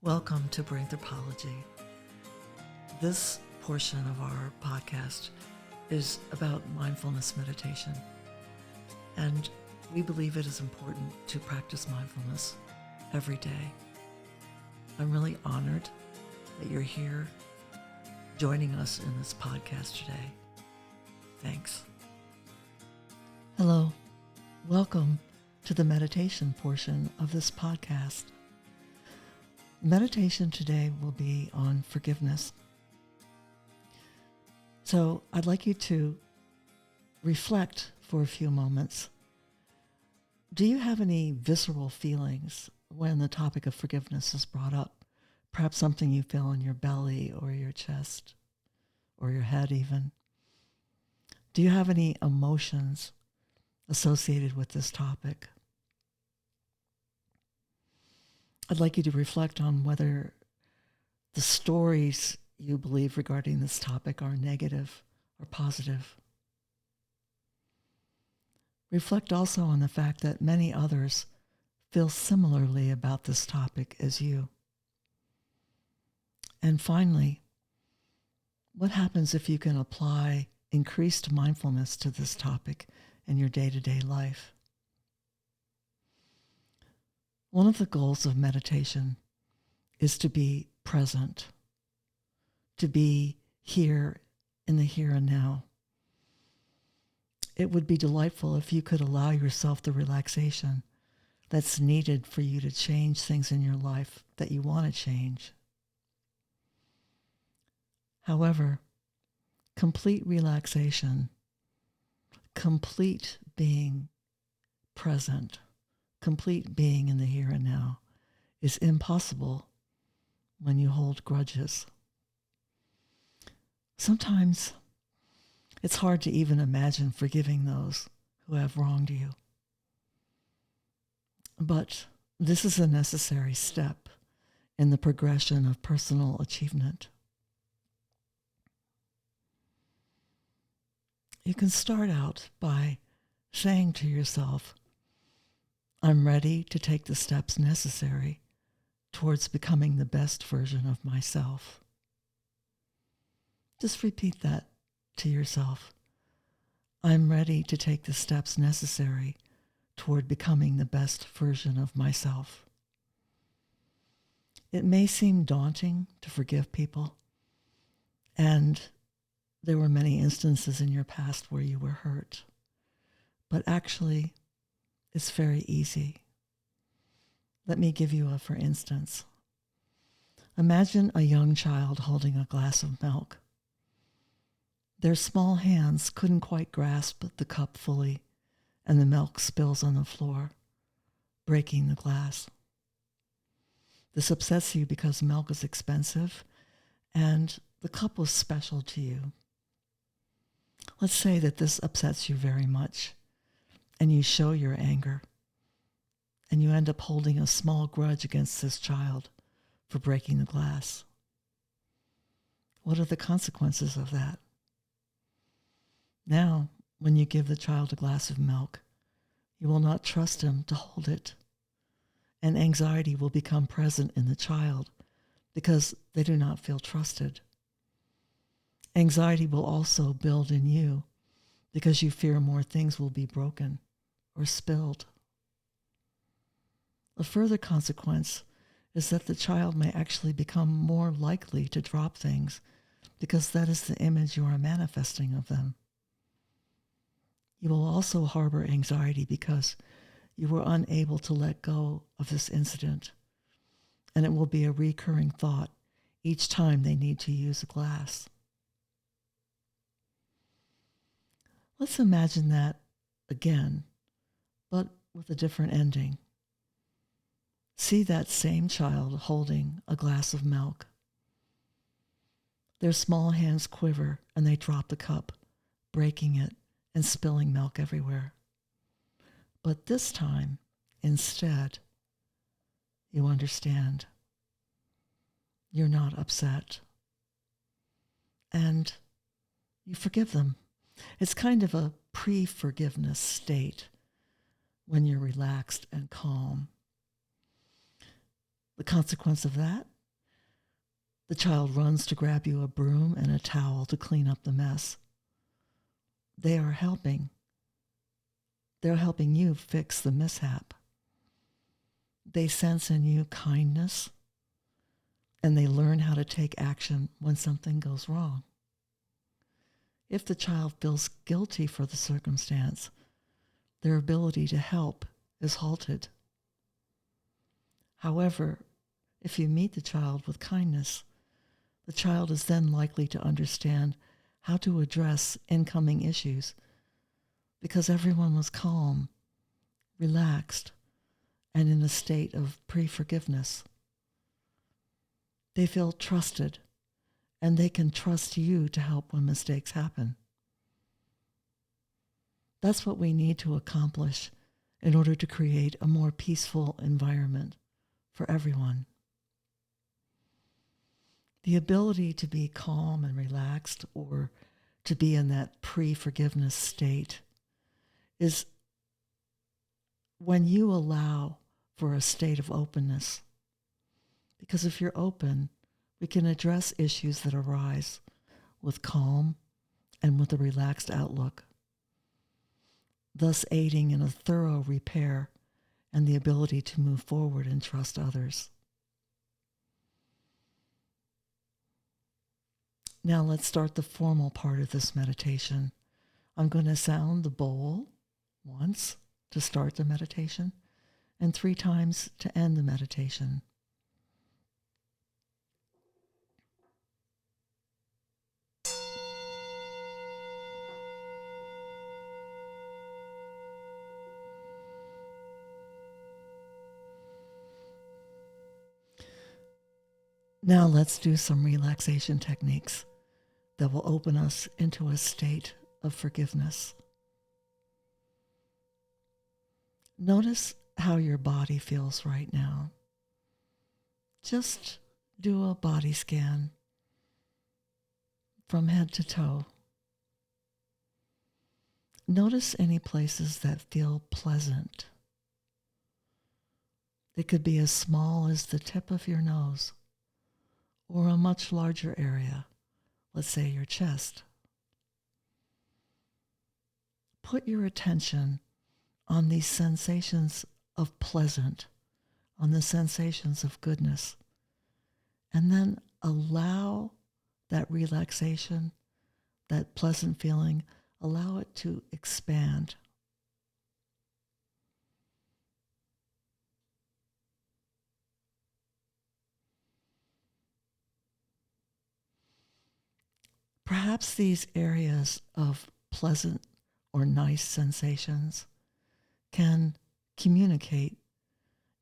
Welcome to Brainthropology. This portion of our podcast is about mindfulness meditation, and we believe it is important to practice mindfulness every day. I'm really honored that you're here joining us in this podcast today. Thanks. Hello. Welcome to the meditation portion of this podcast. Meditation today will be on forgiveness. So I'd like you to reflect for a few moments. Do you have any visceral feelings when the topic of forgiveness is brought up? Perhaps something you feel in your belly or your chest or your head even. Do you have any emotions associated with this topic? I'd like you to reflect on whether the stories you believe regarding this topic are negative or positive. Reflect also on the fact that many others feel similarly about this topic as you. And finally, what happens if you can apply increased mindfulness to this topic in your day-to-day life? One of the goals of meditation is to be present, to be here in the here and now. It would be delightful if you could allow yourself the relaxation that's needed for you to change things in your life that you want to change. However, complete relaxation, complete being present, complete being in the here and now is impossible when you hold grudges. Sometimes it's hard to even imagine forgiving those who have wronged you. But this is a necessary step in the progression of personal achievement. You can start out by saying to yourself, I'm ready to take the steps necessary towards becoming the best version of myself. Just repeat that to yourself. I'm ready to take the steps necessary toward becoming the best version of myself. It may seem daunting to forgive people, and there were many instances in your past where you were hurt, but actually, it's very easy. Let me give you a for instance. Imagine a young child holding a glass of milk. Their small hands couldn't quite grasp the cup fully, and the milk spills on the floor, breaking the glass. This upsets you because milk is expensive, and the cup was special to you. Let's say that this upsets you very much, and you show your anger, and you end up holding a small grudge against this child for breaking the glass. What are the consequences of that? Now, when you give the child a glass of milk, you will not trust him to hold it, and anxiety will become present in the child because they do not feel trusted. Anxiety will also build in you because you fear more things will be broken or spilled. A further consequence is that the child may actually become more likely to drop things because that is the image you are manifesting of them. You will also harbor anxiety because you were unable to let go of this incident, and it will be a recurring thought each time they need to use a glass. Let's imagine that again, but with a different ending. See that same child holding a glass of milk. Their small hands quiver and they drop the cup, breaking it and spilling milk everywhere. But this time, instead, you understand. You're not upset. And you forgive them. It's kind of a pre-forgiveness state when you're relaxed and calm. The consequence of that The child runs to grab you a broom and a towel to clean up the mess. They are helping. They're helping you fix the mishap. They sense in you kindness, and they learn how to take action when something goes wrong. If the child feels guilty for the circumstance, their ability to help is halted. However, if you meet the child with kindness, the child is then likely to understand how to address incoming issues because everyone was calm, relaxed, and in a state of pre-forgiveness. They feel trusted, and they can trust you to help when mistakes happen. That's what we need to accomplish in order to create a more peaceful environment for everyone. The ability to be calm and relaxed, or to be in that pre-forgiveness state, is when you allow for a state of openness. Because if you're open, we can address issues that arise with calm and with a relaxed outlook, thus aiding in a thorough repair and the ability to move forward and trust others. Now let's start the formal part of this meditation. I'm going to sound the bowl once to start the meditation and 3 times to end the meditation. Now let's do some relaxation techniques that will open us into a state of forgiveness. Notice how your body feels right now. Just do a body scan from head to toe. Notice any places that feel pleasant. It could be as small as the tip of your nose, or a much larger area, let's say your chest. Put your attention on these sensations of pleasant, on the sensations of goodness, and then allow that relaxation, that pleasant feeling, allow it to expand. Perhaps these areas of pleasant or nice sensations can communicate,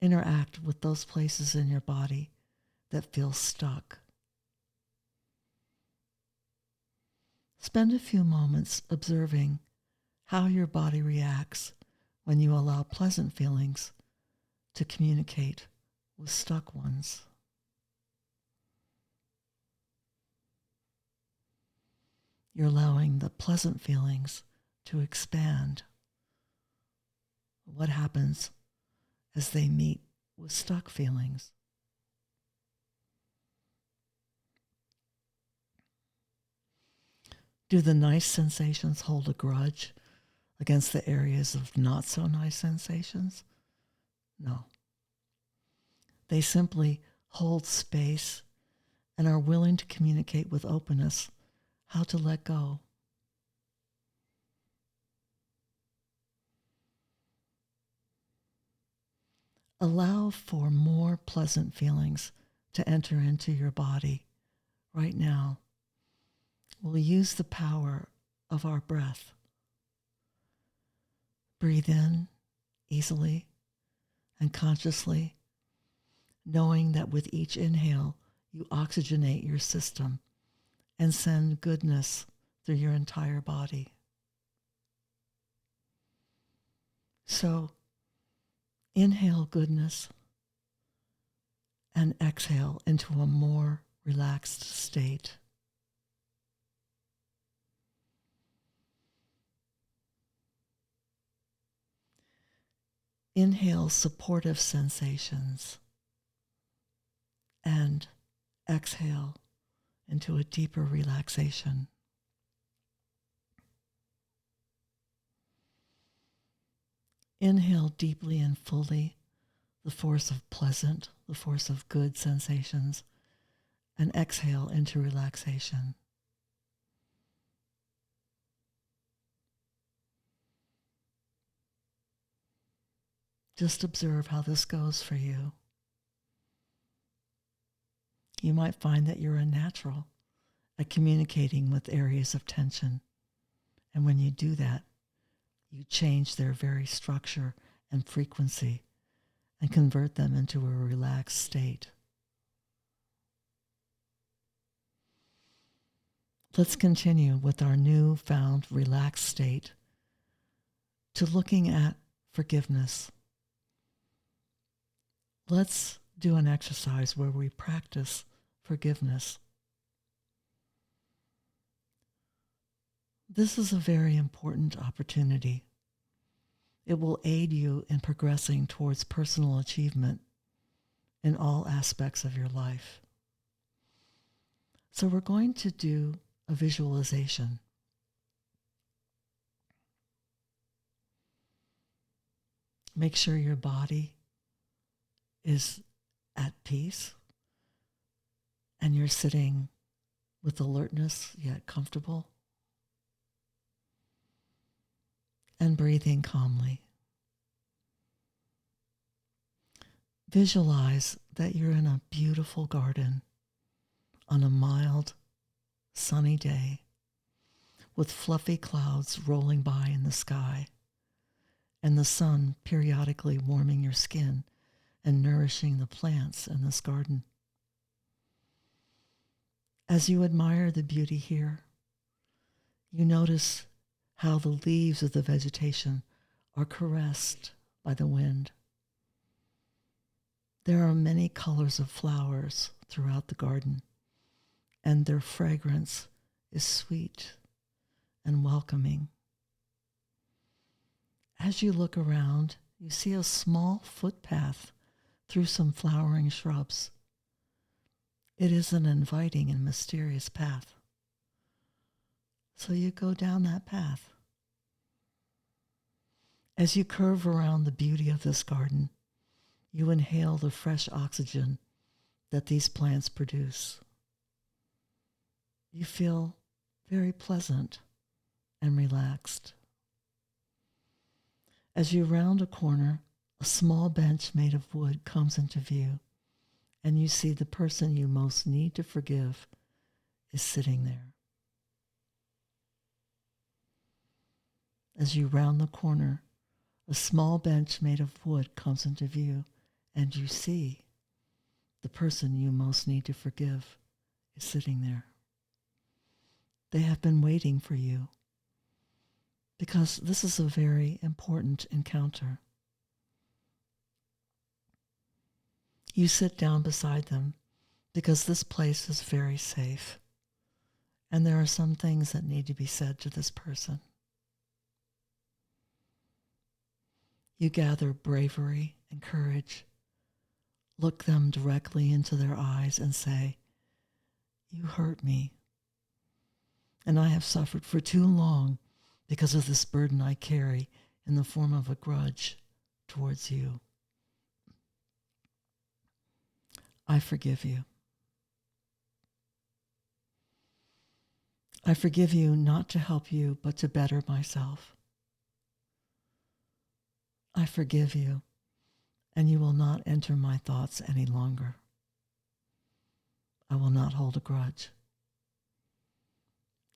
interact with those places in your body that feel stuck. Spend a few moments observing how your body reacts when you allow pleasant feelings to communicate with stuck ones. You're allowing the pleasant feelings to expand. What happens as they meet with stuck feelings? Do the nice sensations hold a grudge against the areas of not so nice sensations? No. They simply hold space and are willing to communicate with openness how to let go. Allow for more pleasant feelings to enter into your body right now. We'll use the power of our breath. Breathe in easily and consciously, knowing that with each inhale, you oxygenate your system and send goodness through your entire body. So, inhale goodness and exhale into a more relaxed state. Inhale supportive sensations and exhale into a deeper relaxation. Inhale deeply and fully the force of pleasant, the force of good sensations, and exhale into relaxation. Just observe how this goes for you. You might find that you're a natural at communicating with areas of tension. And when you do that, you change their very structure and frequency and convert them into a relaxed state. Let's continue with our newfound relaxed state to looking at forgiveness. Let's do an exercise where we practice forgiveness. This is a very important opportunity. It will aid you in progressing towards personal achievement in all aspects of your life. So we're going to do a visualization. Make sure your body is at peace and you're sitting with alertness yet comfortable and breathing calmly. Visualize that you're in a beautiful garden on a mild, sunny day with fluffy clouds rolling by in the sky and the sun periodically warming your skin and nourishing the plants in this garden. As you admire the beauty here, you notice how the leaves of the vegetation are caressed by the wind. There are many colors of flowers throughout the garden, and their fragrance is sweet and welcoming. As you look around, you see a small footpath through some flowering shrubs. It is an inviting and mysterious path. So you go down that path. As you curve around the beauty of this garden, you inhale the fresh oxygen that these plants produce. You feel very pleasant and relaxed. As you round a corner, a small bench made of wood comes into view, and you see the person you most need to forgive is sitting there. As you round the corner, a small bench made of wood comes into view, and you see the person you most need to forgive is sitting there. They have been waiting for you because this is a very important encounter. You sit down beside them because this place is very safe, and there are some things that need to be said to this person. You gather bravery and courage, look them directly into their eyes and say, "You hurt me, and I have suffered for too long because of this burden I carry in the form of a grudge towards you. I forgive you. I forgive you not to help you, but to better myself. I forgive you, and you will not enter my thoughts any longer. I will not hold a grudge.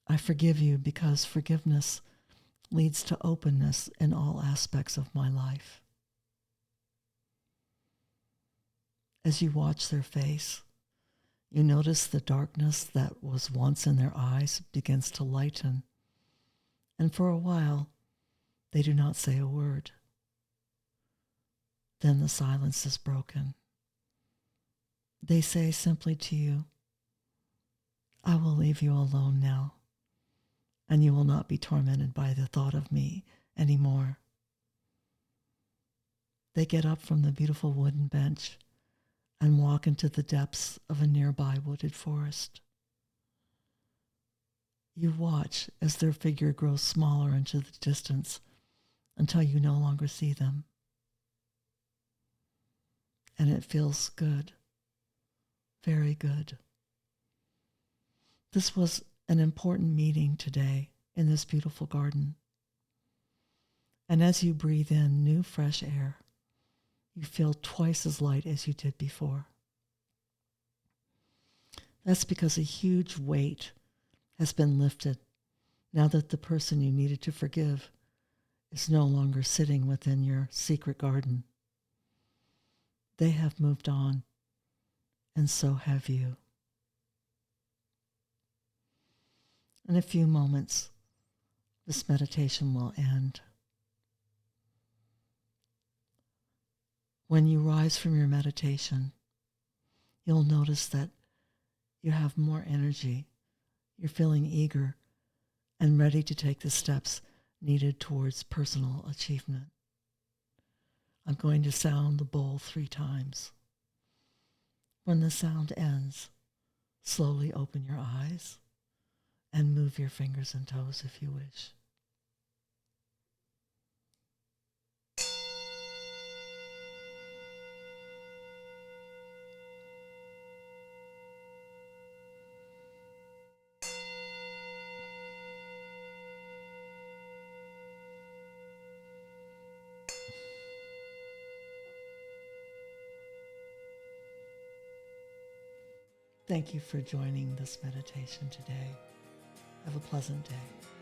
I forgive you because forgiveness leads to openness in all aspects of my life." As you watch their face, you notice the darkness that was once in their eyes begins to lighten, and for a while, they do not say a word. Then the silence is broken. They say simply to you, "I will leave you alone now, and you will not be tormented by the thought of me anymore." They get up from the beautiful wooden bench and walk into the depths of a nearby wooded forest. You watch as their figure grows smaller into the distance until you no longer see them. And it feels good, very good. This was an important meeting today in this beautiful garden. And as you breathe in new fresh air, you feel twice as light as you did before. That's because a huge weight has been lifted now that the person you needed to forgive is no longer sitting within your secret garden. They have moved on, and so have you. In a few moments, this meditation will end. When you rise from your meditation, you'll notice that you have more energy. You're feeling eager and ready to take the steps needed towards personal achievement. I'm going to sound the bowl 3 times. When the sound ends, slowly open your eyes and move your fingers and toes if you wish. Thank you for joining this meditation today. Have a pleasant day.